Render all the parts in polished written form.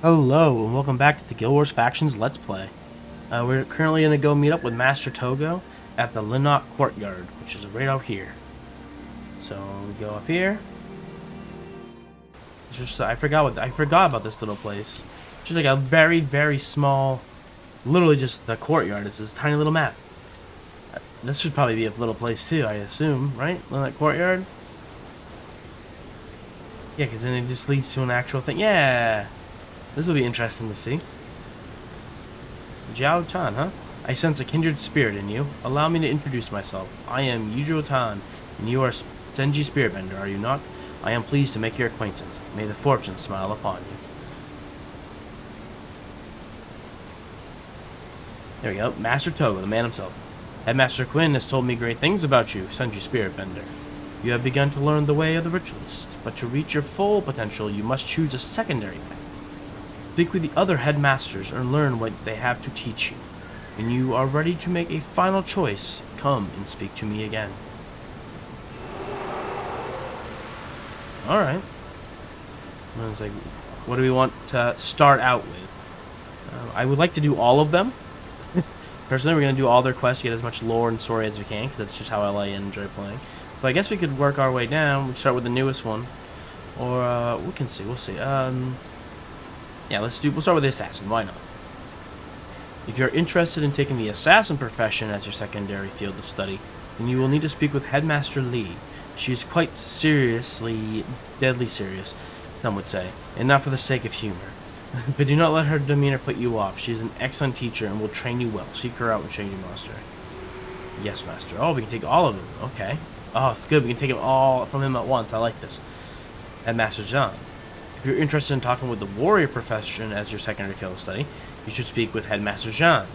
Hello, and welcome back to the Guild Wars Factions Let's Play. We're currently going to go meet up with Master Togo at the Linnok Courtyard, which is right out here. So, we go up here. It's just, I forgot about this little place. It's just like a very, very small, literally just the courtyard. It's this tiny little map. This should probably be a little place too, I assume, right? Linnok Courtyard? Yeah, because then it just leads to an actual thing. Yeah! This will be interesting to see. Jiao Tan, huh? I sense a kindred spirit in you. Allow me to introduce myself. I am Yujo Tan, and you are Senji Spiritbender, are you not? I am pleased to make your acquaintance. May the fortune smile upon you. There we go. Master Togo, the man himself. Headmaster Quinn has told me great things about you, Senji Spiritbender. You have begun to learn the way of the ritualist, but to reach your full potential, you must choose a secondary path. Speak with the other headmasters and learn what they have to teach you. When you are ready to make a final choice, come and speak to me again. Alright. I was like, what do we want to start out with? I would like to do all of them. Personally, we're going to do all their quests, get as much lore and story as we can, because that's just how I enjoy playing. But I guess we could work our way down. We can start with the newest one. Or, we can see. We'll see. Yeah, we'll start with the assassin, why not? If you're interested in taking the assassin profession as your secondary field of study, then you will need to speak with Headmaster Lee. She is quite seriously, deadly serious, some would say, and not for the sake of humor. But do not let her demeanor put you off. She is an excellent teacher and will train you well. Seek her out and change your monastery. Yes, Master. Oh, we can take all of them. Okay. Oh, it's good. We can take them all from him at once. I like this. Headmaster John. If you're interested in talking with the warrior profession as your secondary field of study, you should speak with Headmaster Jean.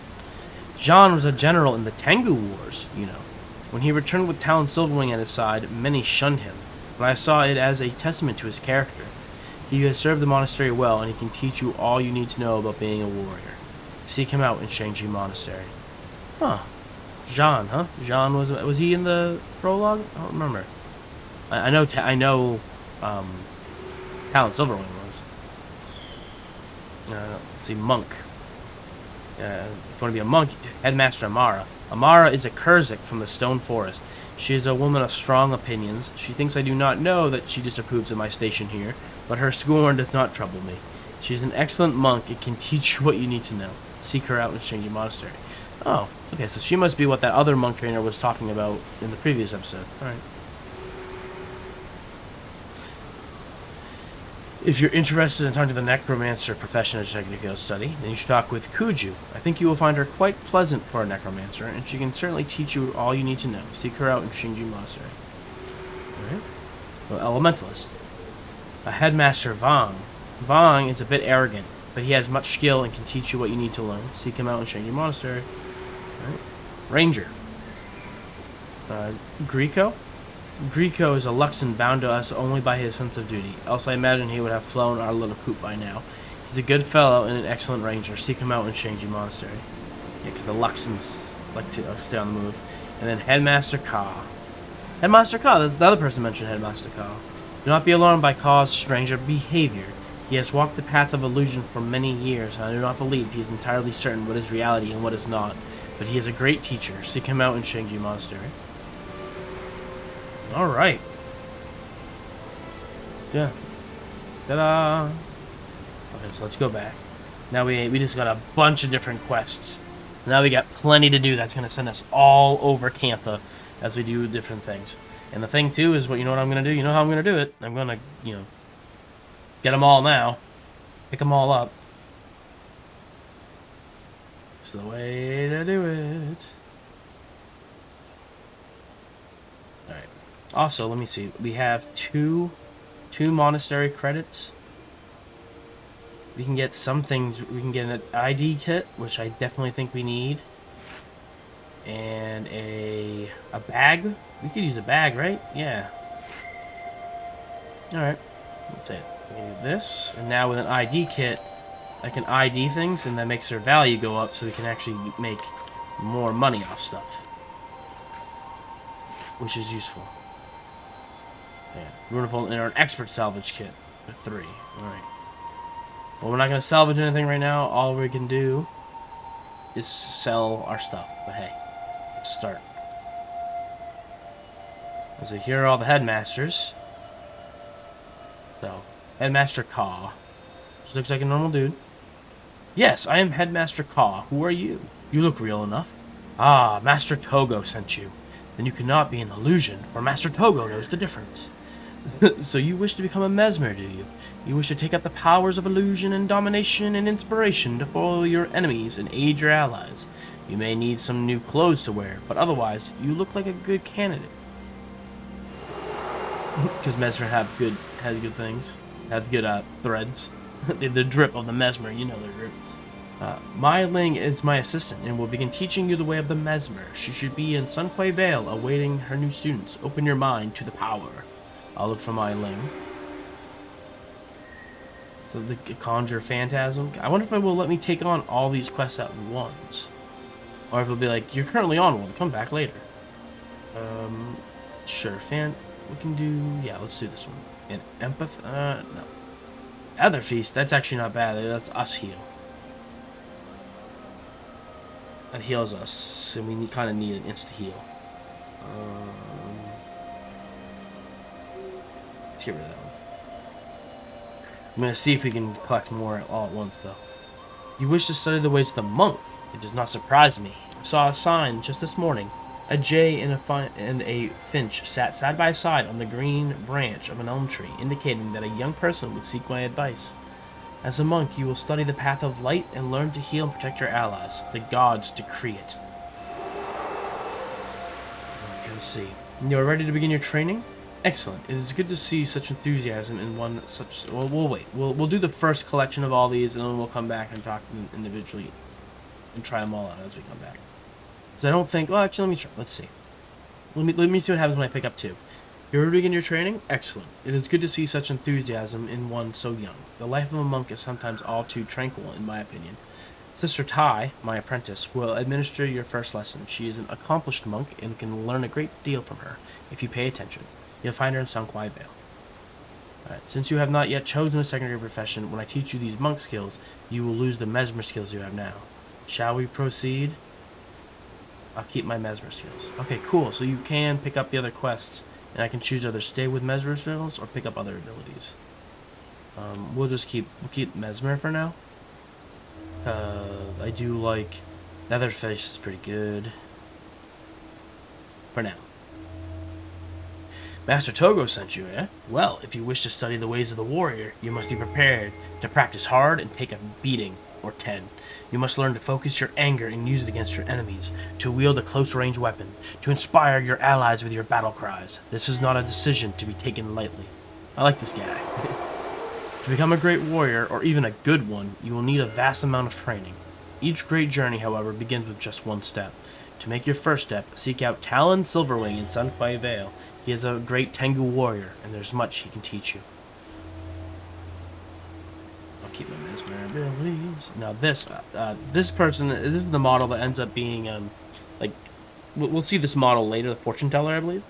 Jean was a general in the Tengu Wars, you know. When he returned with Talon Silverwing at his side, many shunned him, but I saw it as a testament to his character. He has served the monastery well, and he can teach you all you need to know about being a warrior. Seek him out in Shangji Monastery. Huh. Jean, huh? Jean was he in the prologue? I don't remember. I know Talon Silverwing was. Let's see, monk. If you want to be a monk, Headmaster Amara. Amara is a Kurzik from the Stone Forest. She is a woman of strong opinions. She thinks I do not know that she disapproves of my station here, but her scorn does not trouble me. She is an excellent monk and can teach you what you need to know. Seek her out in Shangji Monastery. Oh, okay, so she must be what that other monk trainer was talking about in the previous episode. Alright. If you're interested in talking to the necromancer profession as your secondary field study, then you should talk with Kuju. I think you will find her quite pleasant for a necromancer, and she can certainly teach you all you need to know. Seek her out in Shingji Monastery. Alright. Well, Elementalist. A Headmaster Vang. Vang is a bit arrogant, but he has much skill and can teach you what you need to learn. Seek him out in Shingji Monastery. Alright. Ranger. Greco. Greco is a Luxon bound to us only by his sense of duty, else I imagine he would have flown our little coop by now. He's a good fellow and an excellent ranger. Seek him out in Shangji Monastery. Yeah, because the Luxons like to stay on the move. And then Headmaster Ka. Headmaster Ka, the other person mentioned Headmaster Ka. Do not be alarmed by Ka's strange behavior. He has walked the path of illusion for many years, and I do not believe he is entirely certain what is reality and what is not. But he is a great teacher. Seek him out in Shangji Monastery. Alright. Yeah. Ta-da! Okay, so let's go back. Now we just got a bunch of different quests. Now we got plenty to do. That's going to send us all over Cantha as we do different things. And the thing, too, is you know what I'm going to do? You know how I'm going to do it? I'm going to, get them all now. Pick them all up. It's the way to do it. Alright. Also, let me see. We have two monastery credits. We can get some things. We can get an ID kit, which I definitely think we need. And a bag. We could use a bag, right? Yeah. Alright. Let's say we can do this. And now with an ID kit, I can ID things, and that makes their value go up so we can actually make more money off stuff. Which is useful. Yeah. Runable and an expert salvage kit for 3. Alright. Well, we're not going to salvage anything right now. All we can do is sell our stuff. But hey, it's a start. So here are all the headmasters. So, Headmaster Kaw. Just looks like a normal dude. Yes, I am Headmaster Kaw. Who are you? You look real enough. Ah, Master Togo sent you. Then you cannot be an illusion, for Master Togo knows the difference. So you wish to become a mesmer, do you? You wish to take up the powers of illusion and domination and inspiration to foil your enemies and aid your allies. You may need some new clothes to wear, but otherwise, you look like a good candidate. Because mesmer has good things. Have good threads. The drip of the mesmer, you know the drip. Mai Ling is my assistant and will begin teaching you the way of the mesmer. She should be in Sun Kuei Vale awaiting her new students. Open your mind to the power. I'll look for Mai Ling. So the conjure phantasm. I wonder if it will let me take on all these quests at once. Or if it'll be like, you're currently on one, come back later. Sure, we can do, yeah, let's do this one. And empath, no. Other feast, that's actually not bad, that's us heal. That heals us, and we kind of need an insta-heal. Let's get rid of that one. I'm going to see if we can collect more all at once, though. You wish to study the ways of the monk. It does not surprise me. I saw a sign just this morning. A jay and a finch sat side by side on the green branch of an elm tree, indicating that a young person would seek my advice. As a monk, you will study the path of light and learn to heal and protect your allies. The gods decree it. Okay, let's see. You are ready to begin your training? Excellent. It is good to see such enthusiasm in one such... Well, we'll wait. We'll do the first collection of all these, and then we'll come back and talk to them individually and try them all out as we come back. Because I don't think... Well, actually, let me try. Let's see. Let me see what happens when I pick up 2. You're ready to begin your training? Excellent. It is good to see such enthusiasm in one so young. The life of a monk is sometimes all too tranquil, in my opinion. Sister Tai, my apprentice, will administer your first lesson. She is an accomplished monk and can learn a great deal from her, if you pay attention. You'll find her in Sun Kuei Vale. Alright, since you have not yet chosen a secondary profession, when I teach you these monk skills, you will lose the mesmer skills you have now. Shall we proceed? I'll keep my mesmer skills. Okay, cool. So you can pick up the other quests, and I can choose either stay with mesmer skills or pick up other abilities. We'll keep mesmer for now. I do like Netherface is pretty good for now. Master Togo sent you, eh? Well, if you wish to study the ways of the warrior, you must be prepared to practice hard and take a beating, or 10. You must learn to focus your anger and use it against your enemies, to wield a close-range weapon, to inspire your allies with your battle cries. This is not a decision to be taken lightly. I like this guy. To become a great warrior, or even a good one, you will need a vast amount of training. Each great journey, however, begins with just one step. To make your first step, seek out Talon Silverwing in Sun Kuei Vale. He is a great Tengu warrior, and there's much he can teach you. I'll keep my mesmer abilities. Now this person, this is the model that ends up being, like, we'll see this model later, the fortune teller, I believe.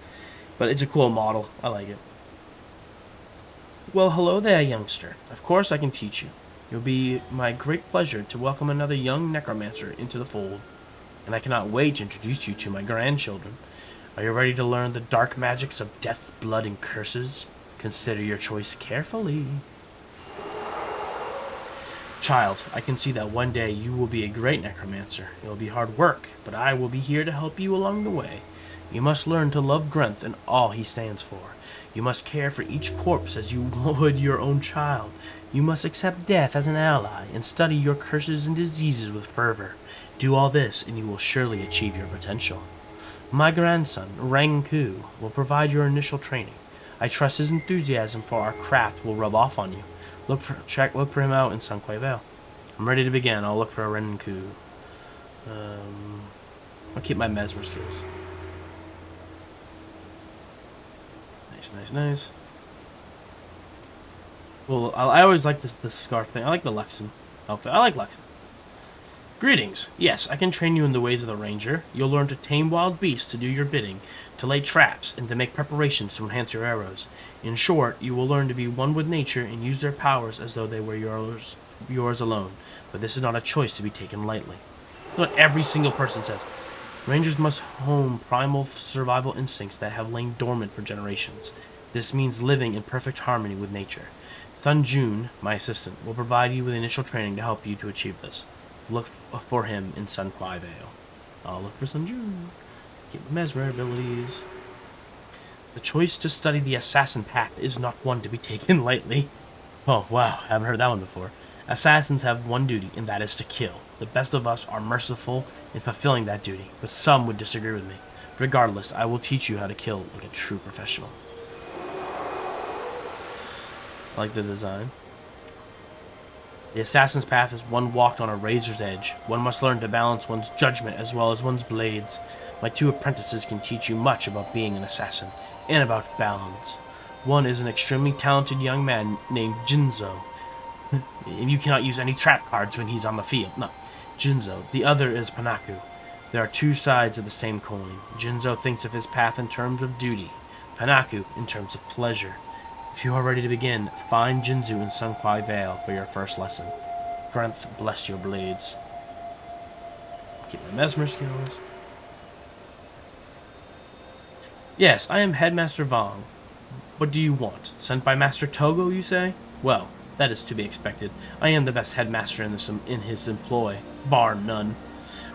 But it's a cool model. I like it. Well, hello there, youngster. Of course I can teach you. It will be my great pleasure to welcome another young necromancer into the fold. And I cannot wait to introduce you to my grandchildren. Are you ready to learn the dark magics of death, blood, and curses? Consider your choice carefully. Child, I can see that one day you will be a great necromancer. It will be hard work, but I will be here to help you along the way. You must learn to love Grenth and all he stands for. You must care for each corpse as you would your own child. You must accept death as an ally and study your curses and diseases with fervor. Do all this, and you will surely achieve your potential. My grandson, Rang Ku, will provide your initial training. I trust his enthusiasm for our craft will rub off on you. Look for him out in Sun Kuei Vale. I'm ready to begin. I'll look for a Rang Ku. I'll keep my mesmer skills. Nice. Well, I always like this scarf thing. I like the Luxon outfit. I like Luxon. Greetings. Yes, I can train you in the ways of the ranger. You'll learn to tame wild beasts to do your bidding, to lay traps, and to make preparations to enhance your arrows. In short, you will learn to be one with nature and use their powers as though they were yours yours alone, but this is not a choice to be taken lightly. That's what every single person says. Rangers must hone primal survival instincts that have lain dormant for generations. This means living in perfect harmony with nature. Sun Jun, my assistant, will provide you with initial training to help you to achieve this. Look for him in Sun Kwai Vale. I'll look for Sun Jun. Get mesmer abilities. The choice to study the assassin path is not one to be taken lightly. Oh, wow, haven't heard that one before. Assassins have one duty, and that is to kill. The best of us are merciful in fulfilling that duty, but some would disagree with me. Regardless, I will teach you how to kill like a true professional. I like the design. The assassin's path is one walked on a razor's edge. One must learn to balance one's judgment as well as one's blades. My 2 apprentices can teach you much about being an assassin, and about balance. One is an extremely talented young man named Jinzo. You cannot use any trap cards when he's on the field. No, Jinzo. The other is Panaku. There are 2 sides of the same coin. Jinzo thinks of his path in terms of duty. Panaku in terms of pleasure. If you are ready to begin, find Jinzu in Sun Kwai Vale for your first lesson. Grant bless your blades. Get my mesmer skills. Yes, I am Headmaster Vong. What do you want? Sent by Master Togo, you say? Well, that is to be expected. I am the best headmaster in his employ, bar none.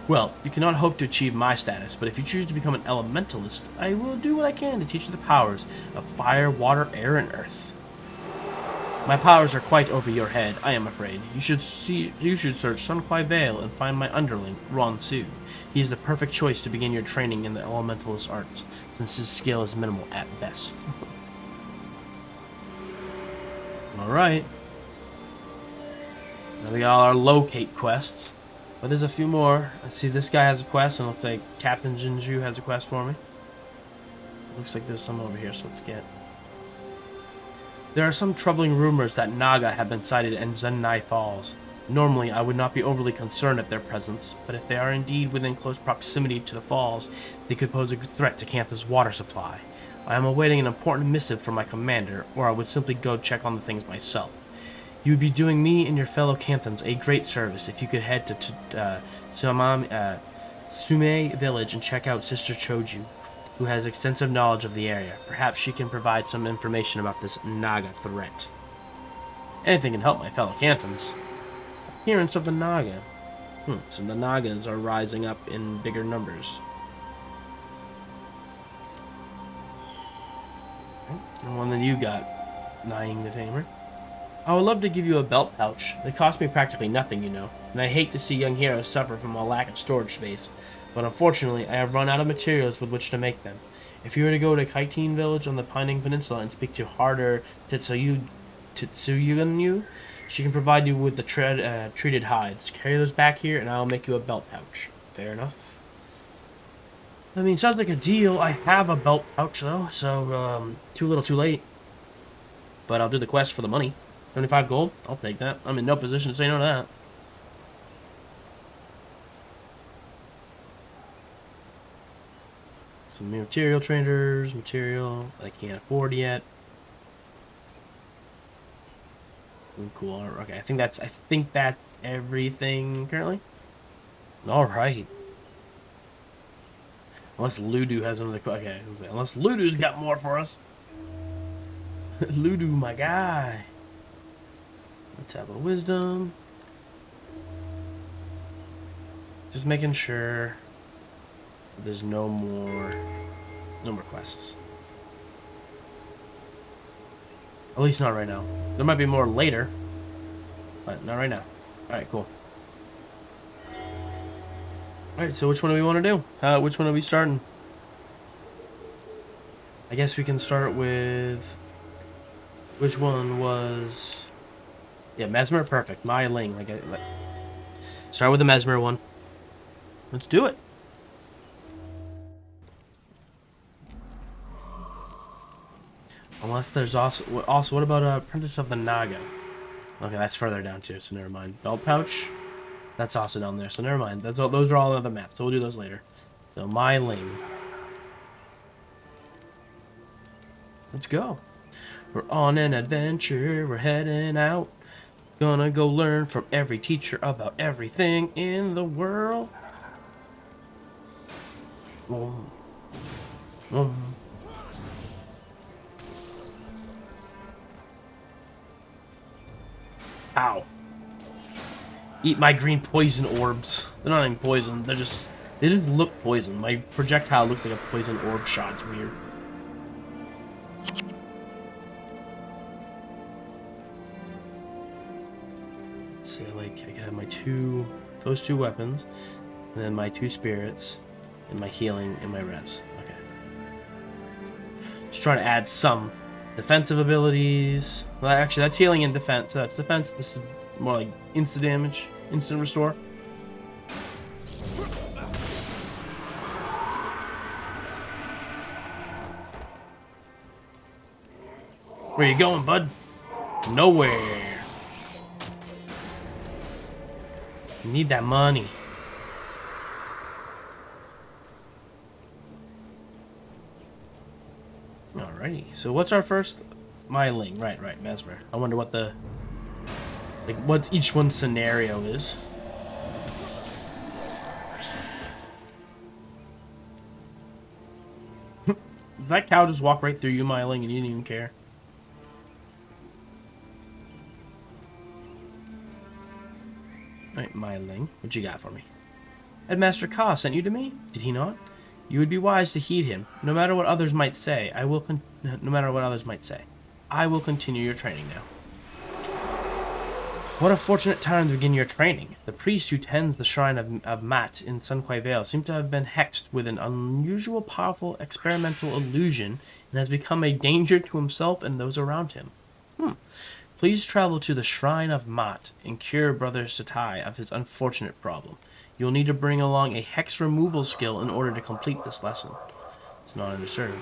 Well, you cannot hope to achieve my status, but if you choose to become an elementalist, I will do what I can to teach you the powers of fire, water, air, and earth. My powers are quite over your head, I am afraid. You should search Sun Kwai Vale and find my underling, Ron Su. He is the perfect choice to begin your training in the elementalist arts, since his skill is minimal at best. Alright. Now we got all our locate quests. But there's a few more. I see this guy has a quest, and it looks like Captain Jinju has a quest for me. Looks like there's some over here, so let's get. There are some troubling rumors that Naga have been sighted in Zennai Falls. Normally, I would not be overly concerned at their presence, but if they are indeed within close proximity to the falls, they could pose a threat to Cantha's water supply. I am awaiting an important missive from my commander, or I would simply go check on the things myself. You would be doing me and your fellow Canthans a great service if you could head to Sume village and check out Sister Choju, who has extensive knowledge of the area. Perhaps she can provide some information about this Naga threat. Anything can help my fellow Canthans. Appearance of the Naga. So the Nagas are rising up in bigger numbers. And one that you got, Nying the Tamer. I would love to give you a belt pouch. They cost me practically nothing, you know, and I hate to see young heroes suffer from a lack of storage space. But unfortunately, I have run out of materials with which to make them. If you were to go to Kaitine village on the Pining Peninsula and speak to Harder Tetsuyuganyu, she can provide you with the treated hides. Carry those back here, and I'll make you a belt pouch. Fair enough. I mean, sounds like a deal. I have a belt pouch, though, so too little too late. But I'll do the quest for the money. 75 gold? I'll take that. I'm in no position to say no to that. Some material traders, material I can't afford yet. Cool. Okay, I think that's everything currently. All right. Unless Ludu has another. Okay, unless Ludu's got more for us. Ludu, my guy. Tablet of Wisdom. Just making sure there's no more quests. At least not right now. There might be more later, but not right now. Alright, cool. Alright, so which one do we want to do? Which one are we starting? I guess we can start with... Which one was... Yeah, Mesmer, perfect. My Ling. Start with the Mesmer one. Let's do it. Unless there's also what about Apprentice of the Naga? Okay, that's further down too, so never mind. Belt pouch, that's also down there, so never mind. Those are all on the map, so we'll do those later. So my Ling. Let's go. We're on an adventure. We're heading out. Gonna go learn from every teacher about everything in the world. Boom. Boom. Ow. Eat my green poison orbs. They're not even poison. They just look poison. My projectile looks like a poison orb shot. It's weird. So like I can have my those two weapons, and then my 2 spirits, and my healing and my res. Okay. Just trying to add some defensive abilities. Well, actually, that's healing and defense. So that's defense. This is more like instant damage, instant restore. Where you going, bud? Nowhere. You need that money. Alrighty. So what's our first? Myling. Right. Mesmer. I wonder what the what each one's scenario is. That cow just walked right through you, Myling, and you didn't even care. Alright, Myling, what you got for me? Headmaster Ka sent you to me? Did he not? You would be wise to heed him, no matter what others might say. I will continue your training now. What a fortunate time to begin your training. The priest who tends the shrine of Mat in Sunquai Vale seems to have been hexed with an unusual powerful experimental illusion and has become a danger to himself and those around him. Please travel to the Shrine of Mat and cure Brother Satai of his unfortunate problem. You'll need to bring along a hex removal skill in order to complete this lesson. It's not underserved.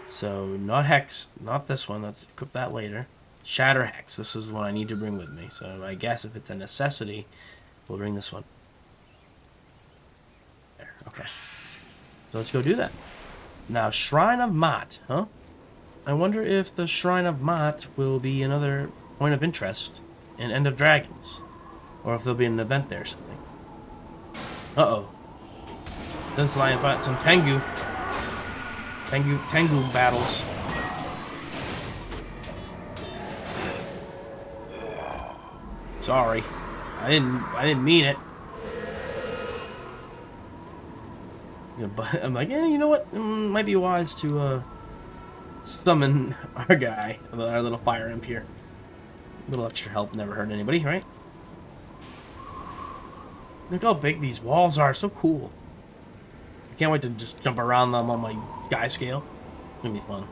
So, not hex, not this one. Let's equip that later. Shatter hex. This is the one I need to bring with me. So, I guess if it's a necessity, we'll bring this one. There, okay. So, let's go do that. Now, Shrine of Mat, huh? I wonder if the Shrine of Mat will be another point of interest in End of Dragons, or if there'll be an event there or something. Uh-oh. This lion fought some Tengu battles. Sorry. I didn't mean it. Yeah, but I'm like, you know what? Might be wise to summon our guy, our little fire imp here. A little extra help never hurt anybody, right? Look how big these walls are. So cool. I can't wait to just jump around them on my sky scale. It's gonna be fun.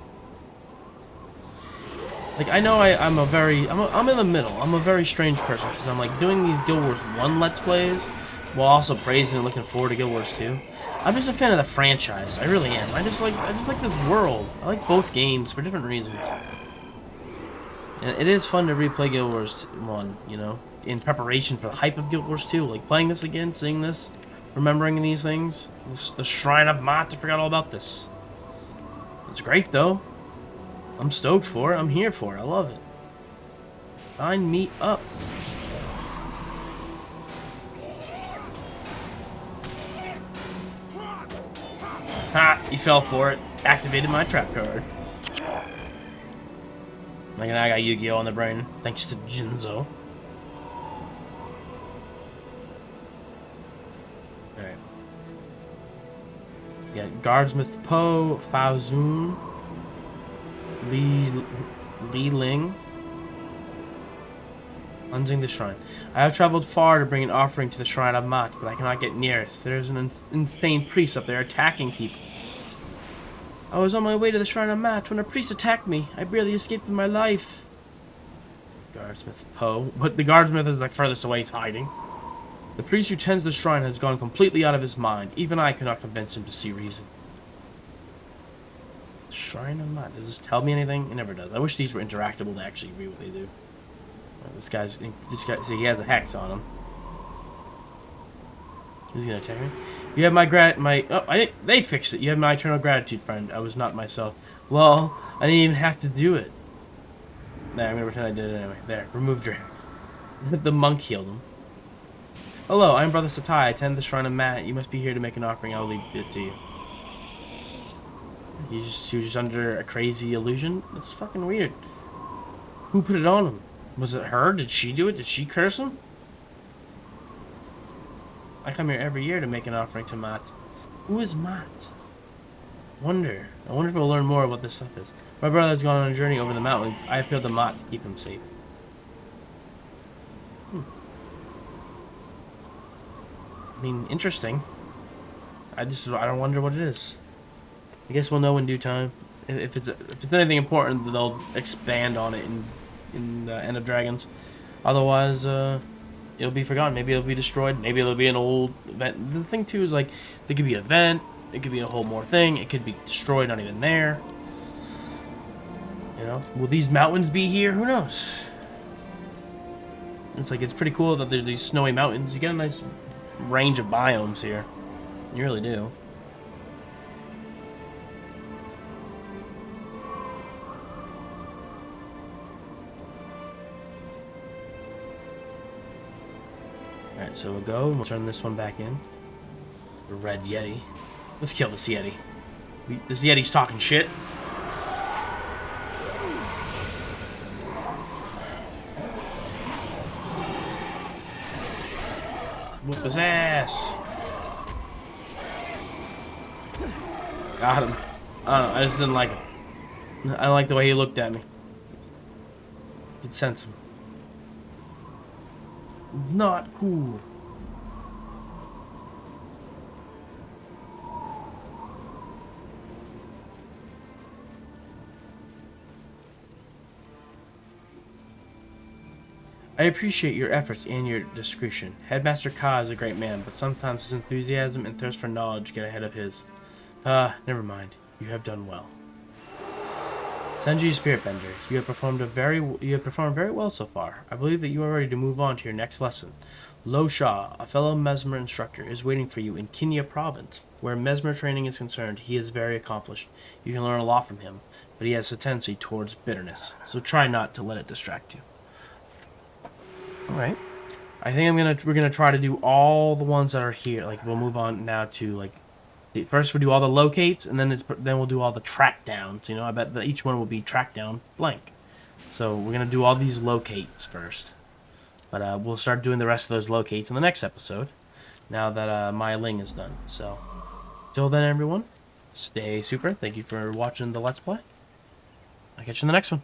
Like, I know I'm in the middle. I'm a very strange person because I'm like doing these Guild Wars 1 Let's Plays while also praising and looking forward to Guild Wars 2. I'm just a fan of the franchise. I really am. I just like this world. I like both games for different reasons. And it is fun to replay Guild Wars 1, you know, in preparation for the hype of Guild Wars 2. Like, playing this again, seeing this, remembering these things. The Shrine of Mat, I forgot all about this. It's great, though. I'm stoked for it. I'm here for it. I love it. Sign me up. Ha! He fell for it. Activated my trap card. Like, I got Yu-Gi-Oh! On the brain, thanks to Jinzo. Alright. Yeah, Guardsmith Po, Faozun, Li Ling. Cleansing the shrine. I have traveled far to bring an offering to the Shrine of Mat, but I cannot get near it. There's an insane priest up there attacking people. I was on my way to the Shrine of Mat when a priest attacked me. I barely escaped with my life. Guardsmith Po. But the guardsmith is like furthest away, he's hiding. The priest who tends the shrine has gone completely out of his mind. Even I cannot convince him to see reason. Shrine of Mat. Does this tell me anything? It never does. I wish these were interactable to actually read what they do. This guy, see, he has a hex on him. He's gonna attack me. You have they fixed it. You have my eternal gratitude, friend. I was not myself. Well, I didn't even have to do it. There, I'm gonna pretend I did it anyway. There, removed your hex. The monk healed him. Hello, I'm Brother Satai. I attend the Shrine of Matt. You must be here to make an offering. I'll leave it to you. He was just under a crazy illusion? That's fucking weird. Who put it on him? Was it her? Did she do it? Did she curse him? I come here every year to make an offering to Matt. Who is Matt? I wonder if we'll learn more of what this stuff is. My brother's gone on a journey over the mountains. I appealed to Matt to keep him safe. I mean, interesting. I don't wonder what it is. I guess we'll know in due time. If it's anything important, they'll expand on it in the End of Dragons. Otherwise, it'll be forgotten. Maybe it'll be destroyed. Maybe it'll be an old event. The thing too is like there could be an event. It could be a whole more thing. It could be destroyed, not even there. You know, will these mountains be here? Who knows? It's like it's pretty cool that there's these snowy mountains. You get a nice range of biomes here. You really do. Alright, so we'll go and we'll turn this one back in. The red Yeti. Let's kill this Yeti. This Yeti's talking shit. Whoop his ass. Got him. I don't know, I just didn't like him. I don't like the way he looked at me. You could sense him. Not cool. I appreciate your efforts and your discretion. Headmaster Ka is a great man, but sometimes his enthusiasm and thirst for knowledge get ahead of his. Never mind. You have done well. Senju Spiritbender, you have performed very well so far. I believe that you are ready to move on to your next lesson. Lo Sha, a fellow Mesmer instructor, is waiting for you in Kinya Province. Where Mesmer training is concerned, he is very accomplished. You can learn a lot from him, but he has a tendency towards bitterness, so try not to let it distract you. Alright. I think we're gonna try to do all the ones that are here. Like we'll move on now to like first we'll do all the locates and then we'll do all the track downs. You know, I bet that each one will be track down blank. So we're gonna do all these locates first. But we'll start doing the rest of those locates in the next episode. Now that my Ling is done. So till then everyone, stay super. Thank you for watching the Let's Play. I'll catch you in the next one.